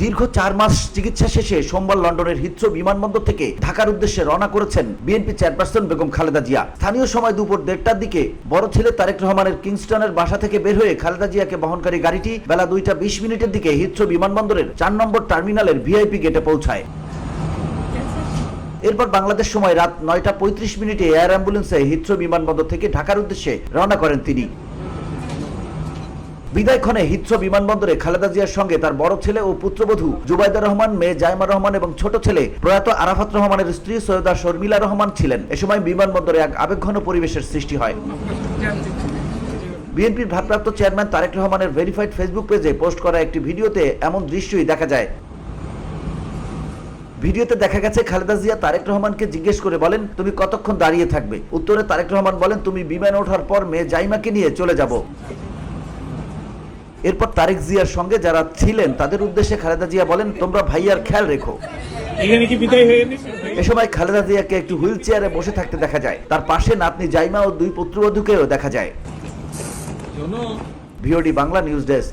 দীর্ঘ 4 মাস চিকিৎসা শেষে সোমবার লন্ডনের হিথ্রো বিমানবন্দর থেকে ঢাকার উদ্দেশ্যে রওনা করেছেন বিএনপি চেয়ারপারসন বেগম খালেদা জিয়া। স্থানীয় সময় দুপুর 1টার দিকে বড় ছেলে তারেক রহমানের কিংস্টনের বাসা থেকে বের হয়ে খালেদা জিয়াকে বহনকারী গাড়িটি বেলা 2:20 দিকে হিথ্রো বিমানবন্দরের 4 নম্বর টার্মিনালের ভিআইপি গেটে পৌঁছায়। এরপর বাংলাদেশ সময় রাত 9:35 এয়ার অ্যাম্বুলেন্সে হিথ্রো বিমানবন্দর থেকে ঢাকার উদ্দেশ্যে রওনা করেন তিনি। বিদায়ক্ষণে হিথ্রো বিমানবন্দরে খালেদা জিয়ার সঙ্গে তার বড় ছেলে ও পুত্রবধূ জুবাইদা রহমান, মেয়ে জাইমা রহমান এবং ছোট ছেলে প্রয়াত আরাফাত রহমানের স্ত্রী সৈয়দা শর্মিলা রহমান ছিলেন। এ সময় বিমানবন্দরে এক আবেগঘন পরিবেশের সৃষ্টি হয়। বিএনপির ভারপ্রাপ্ত চেয়ারম্যান তারেক রহমানের ভেরিফাইড ফেসবুক পেজে পোস্ট করা একটি ভিডিওতে এমন দৃশ্যই দেখা যায়। ভিডিওতে দেখা গেছে খালেদা জিয়া তারেক রহমানকে জিজ্ঞেস করে বলেন, তুমি কতক্ষণ দাঁড়িয়ে থাকবে? উত্তরে তারেক রহমান বলেন, তুমি বিমানে ওঠার পর মেয়ে জাইমাকে নিয়ে চলে যাব। এরপর তারেক জিয়ার সঙ্গে যারা ছিলেন তাদের উদ্দেশ্যে খালেদা জিয়া বলেন, তোমরা ভাইয়ার খেয়াল রেখো। এ সময় খালেদা জিয়াকে একটু হুইল চেয়ারে বসে থাকতে দেখা যায়। তার পাশে নাতনি জাইমা ও 2 পুত্রবধূকেও দেখা যায়। VOD Bangla news desk.